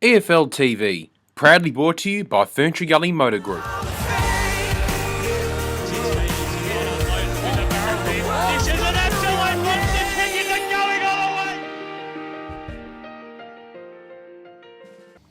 EFL TV, proudly brought to you by Ferntree Gully Motor Group.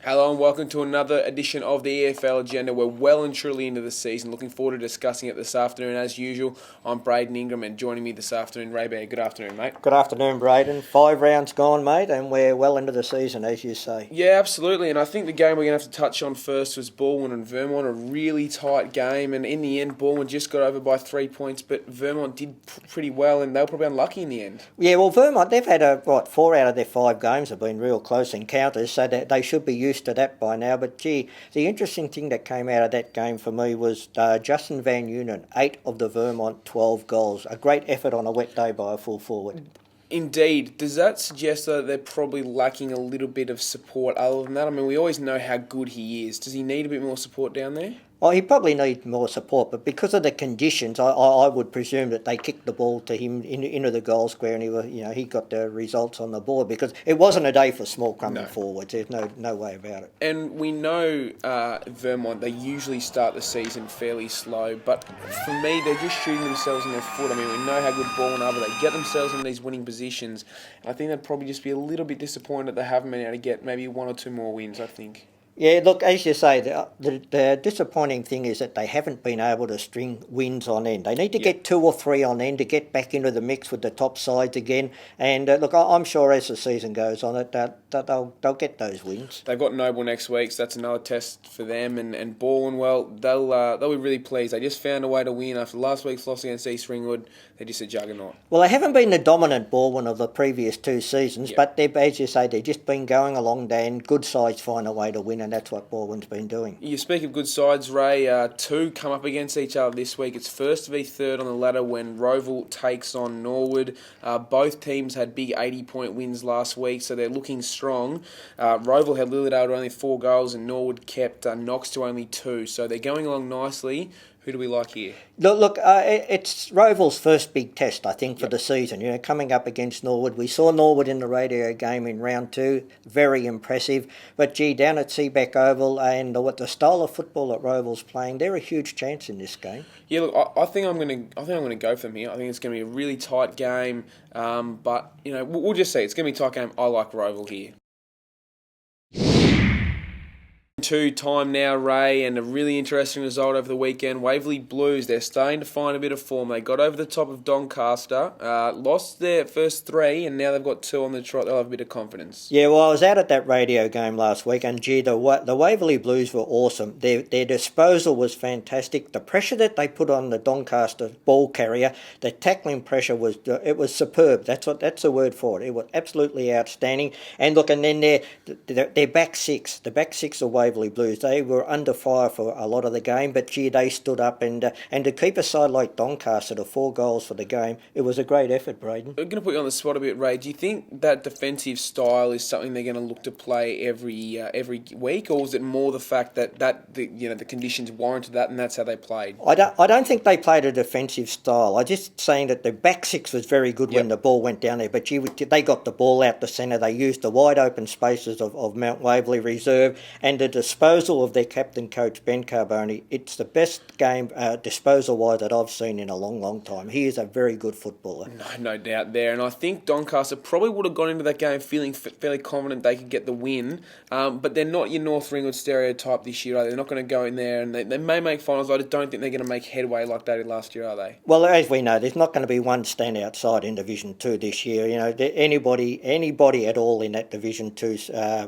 Hello and welcome to another edition of the EFL Agenda. We're well and truly into the season. Looking forward to discussing it this afternoon. As usual, I'm Baird and Ingram, and joining me this afternoon, Ray Bear. Good afternoon, mate. Good afternoon, Braden. 5 rounds gone, mate, and we're well into the season, as you say. Yeah, absolutely. And I think the game we're going to have to touch on first was Bowwin and Vermont, a really tight game. And in the end, Bowwin just got over by 3 points, but Vermont did pretty well, and they were probably unlucky in the end. Yeah, well, Vermont, they've had, 4 out of their 5 games have been real close encounters, so they should be used to that by now. But, gee, the interesting thing that came out of that game for me was Justin Van Unen, 8 of the Vermont 12 goals. A great effort on a wet day by a full forward. Indeed. Does that suggest that they're probably lacking a little bit of support other than that? I mean, we always know how good he is. Does he need a bit more support down there? Well, he probably needs more support, but because of the conditions, I would presume that they kicked the ball to him into the goal square, and he got the results on the board, because it wasn't a day for small crumbing forwards. There's no way about it. And we know Vermont, they usually start the season fairly slow, but for me, they're just shooting themselves in the foot. I mean, we know how good Bowwin are, but they get themselves in these winning positions. And I think they'd probably just be a little bit disappointed that they haven't been able to get maybe 1 or 2 more wins, I think. Yeah, look, as you say, the disappointing thing is that they haven't been able to string wins on end. They need to get 2 or 3 on end to get back into the mix with the top sides again. And look, I'm sure as the season goes on, they'll get those wins. They've got Noble next week, so that's another test for them. And Bowwin, well, they'll be really pleased. They just found a way to win after last week's loss against East Ringwood. They're just a juggernaut. Well, they haven't been the dominant Bowwin of the previous 2 seasons, but as you say, they've just been going along there, and good sides find a way to win, and that's what Bowwin's been doing. You speak of good sides, Ray. 2 come up against each other this week. It's first v third on the ladder when Roal takes on Norwood. Both teams had big 80-point wins last week, so they're looking strong. Roal had Lilydale to only 4 goals, and Norwood kept Knox to only 2. So they're going along nicely. Who do we like here? Look, it's Roval's first big test, I think, for the season. Coming up against Norwood. We saw Norwood in the radio game in round 2, very impressive. But gee, down at Seabeck Oval and the style of football that Roval's playing, they're a huge chance in this game. Yeah, look, I think I'm gonna go for them here. I think it's gonna be a really tight game. But we'll just see. It's gonna be a tight game. I like Roal here. 2 time now, Ray, and a really interesting result over the weekend. Waverly Blues, they're starting to find a bit of form. They got over the top of Doncaster, lost their first 3, and now they've got 2 on the trot. They'll have a bit of confidence. Yeah, well, I was out at that radio game last week, and gee, the Waverly Blues were awesome. Their disposal was fantastic. The pressure that they put on the Doncaster ball carrier, the tackling pressure was superb. That's the word for it. It was absolutely outstanding. And look, and then their back six, the back six of Waverly Blues, they were under fire for a lot of the game, but gee, they stood up, and to keep a side like Doncaster to 4 goals for the game, it was a great effort, Braden. I'm going to put you on the spot a bit, Ray. Do you think that defensive style is something they're going to look to play every week, or is it more the fact that the conditions warranted that and that's how they played? I don't think they played a defensive style. I'm just saying that the back six was very good when the ball went down there, but gee, they got the ball out the centre. They used the wide open spaces of Mount Waverley Reserve, and the disposal of their captain coach Ben Carboni, it's the best game disposal-wise that I've seen in a long, long time. He is a very good footballer. No doubt there, and I think Doncaster probably would have gone into that game feeling fairly confident they could get the win, but they're not your North Ringwood stereotype this year, are they? They're not going to go in there, and they may make finals, but I just don't think they're going to make headway like they did last year, are they? Well, as we know, there's not going to be one standout side in Division 2 this year. Anybody at all in that Division 2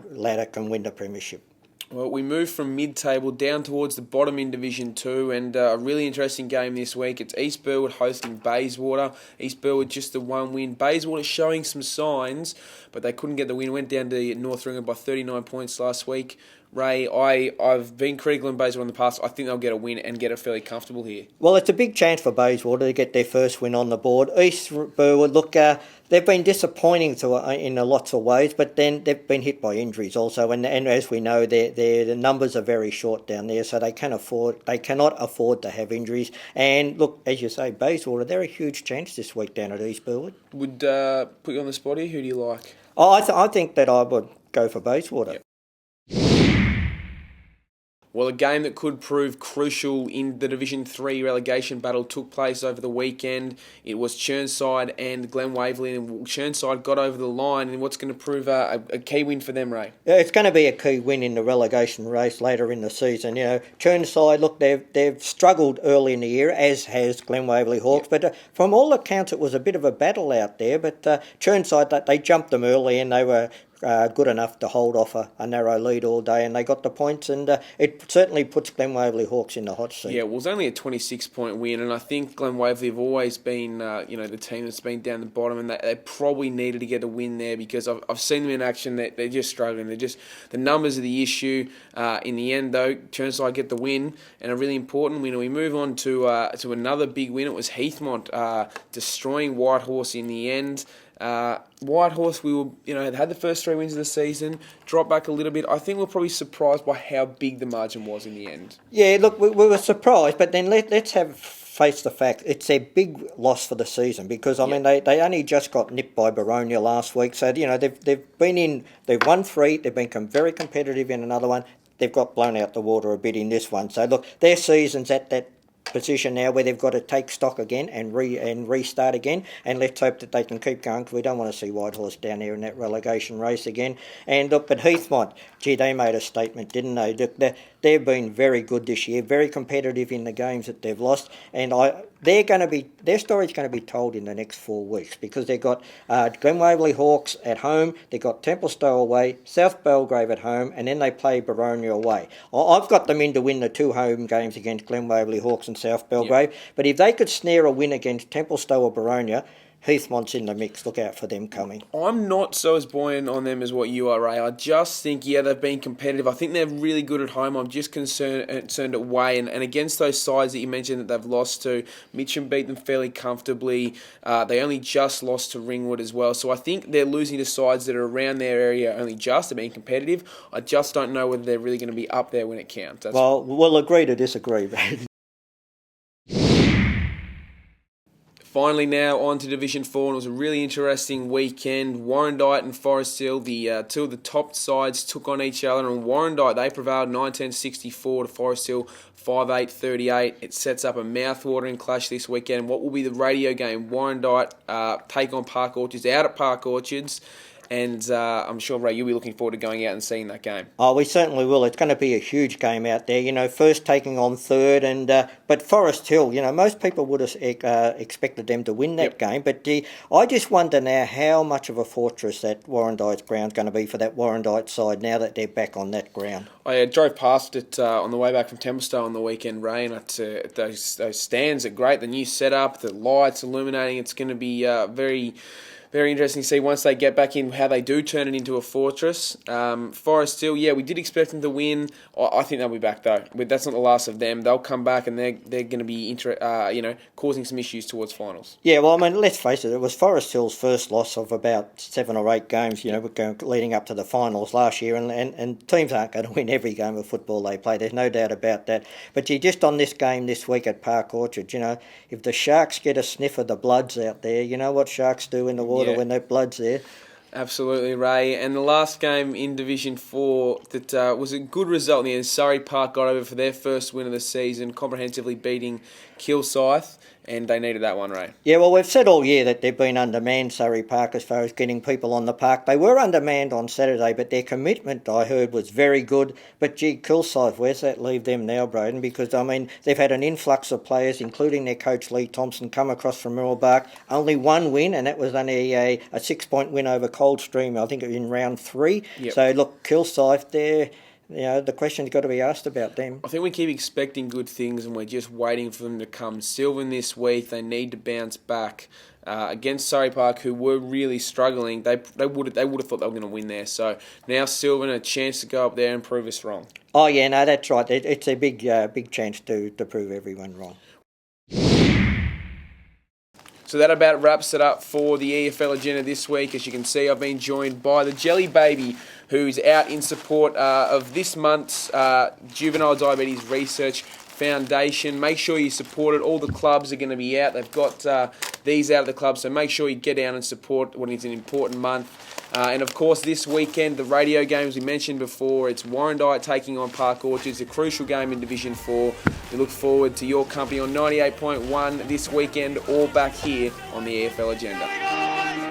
ladder can win the premiership. Well, we move from mid-table down towards the bottom in Division 2, and a really interesting game this week. It's East Burwood hosting Basewater. East Burwood just the 1 win. Basewater showing some signs, but they couldn't get the win. Went down to North Ringwood by 39 points last week. Ray, I've been critical in Basewater in the past. I think they'll get a win and get it fairly comfortable here. Well, it's a big chance for Basewater to get their first win on the board. East Burwood, look, they've been disappointing in lots of ways, but then they've been hit by injuries also. And as we know, the numbers are very short down there, so they cannot afford to have injuries. And look, as you say, Basewater, they're a huge chance this week down at East Burwood. Would put you on the spot here. Who do you like? I think that I would go for Basewater. Yep. Well, a game that could prove crucial in the Division 3 relegation battle took place over the weekend. It was Chirnside and Glen Waverley, and Chirnside got over the line in what's going to prove a key win for them, Ray. Yeah, it's going to be a key win in the relegation race later in the season. You know, Chirnside, look, they've struggled early in the year, as has Glen Waverley Hawks, but from all accounts it was a bit of a battle out there, but Chirnside, they jumped them early and they were good enough to hold off a narrow lead all day, and they got the points, and it certainly puts Glen Waverley Hawks in the hot seat. Yeah, well, it was only a 26-point win, and I think Glen Waverley have always been, the team that's been down the bottom, and they probably needed to get a win there because I've seen them in action. They're just struggling. The numbers are the issue. In the end, though, Chirnside get the win, and a really important win. And we move on to another big win. It was Heathmont destroying Whitehorse in the end. Whitehorse, had the first 3 wins of the season, dropped back a little bit. I think we're probably surprised by how big the margin was in the end. Yeah, look, we were surprised, but then let's face the fact it's their big loss for the season because, I mean, they only just got nipped by Baronia last week. So, they've won 3, they've been very competitive in another one. They've got blown out the water a bit in this one. So, look, their season's at that position now where they've got to take stock again and restart again, and let's hope that they can keep going because we don't want to see Whitehorse down there in that relegation race again. And look, but Heathmont, they made a statement, didn't they? They've been very good this year, very competitive in the games that they've lost, and their story's going to be told in the next 4 weeks because they've got Glen Waverley Hawks at home, they've got Templestowe away, South Belgrave at home, and then they play Baronia away. I've got them in to win the 2 home games against Glen Waverley Hawks and South Belgrave, but if they could snare a win against Templestowe or Baronia, Heathmont's in the mix. Look out for them coming. I'm not so as buoyant on them as what you are, Ray. I just think, they've been competitive. I think they're really good at home. I'm just concerned away. And against those sides that you mentioned that they've lost to, Mitcham beat them fairly comfortably. They only just lost to Ringwood as well. So I think they're losing to sides that are around their area only just. They're being competitive. I just don't know whether they're really going to be up there when it counts. We'll agree to disagree, Brad. Finally now on to Division 4, and it was a really interesting weekend. Warrandyte and Forest Hill, the 2 of the top sides, took on each other, and Warrandyte, they prevailed 1964 to Forest Hill 58-38. It sets up a mouth-watering clash this weekend. What will be the radio game? Warrandyte take on Park Orchards out at Park Orchards. And I'm sure, Ray, you'll be looking forward to going out and seeing that game. Oh, we certainly will. It's going to be a huge game out there. First taking on third, but Forest Hill. Most people would have expected them to win that game. But I just wonder now how much of a fortress that Warrandyte's ground's going to be for that Warrandyte side now that they're back on that ground. I drove past it on the way back from Templestowe on the weekend, Ray, and those stands are great. The new setup, the lights illuminating. It's going to be very interesting to see once they get back in how they do turn it into a fortress. Forest Hill, we did expect them to win. I think they'll be back though. But that's not the last of them. They'll come back and they're going to be causing some issues towards finals. Yeah, well, I mean, let's face it was Forest Hill's first loss of about 7 or 8 games. Leading up to the finals last year, and teams aren't going to win every game of football they play. There's no doubt about that. But just on this game this week at Park Orchard, if the Sharks get a sniff of the Bloods out there, you know what Sharks do in the water when that Blood's there. Absolutely, Ray. And the last game in Division 4 that was a good result in the end. Surrey Park got over for their first win of the season, comprehensively beating Kilythe, and they needed that one, Ray. Yeah, well, we've said all year that they've been undermanned, Surrey Park, as far as getting people on the park. They were undermanned on Saturday, but their commitment, I heard, was very good. But, Kilythe, where's that leave them now, Braden? Because, I mean, they've had an influx of players, including their coach, Lee Thompson, come across from Moorbark. Only one win, and that was only a 6-point win over Coldstream, I think it was in round 3. Yep. So, look, Kilythe, they're... the question's got to be asked about them. I think we keep expecting good things and we're just waiting for them to come. Sylvan this week, they need to bounce back against Surrey Park, who were really struggling. They would have thought they were going to win there. So now Sylvan a chance to go up there and prove us wrong. Oh yeah, no, that's right. It's a big chance to prove everyone wrong. So that about wraps it up for the EFL agenda this week. As you can see, I've been joined by the Jelly Baby, who's out in support of this month's Juvenile Diabetes Research Foundation. Make sure you support it. All the clubs are going to be out. They've got these out of the club, so make sure you get down and support when it's an important month. And of course, this weekend, the radio games we mentioned before, it's Warrandyte taking on Park Orchards, a crucial game in Division 4. We look forward to your company on 98.1 this weekend, all back here on the EFL Agenda.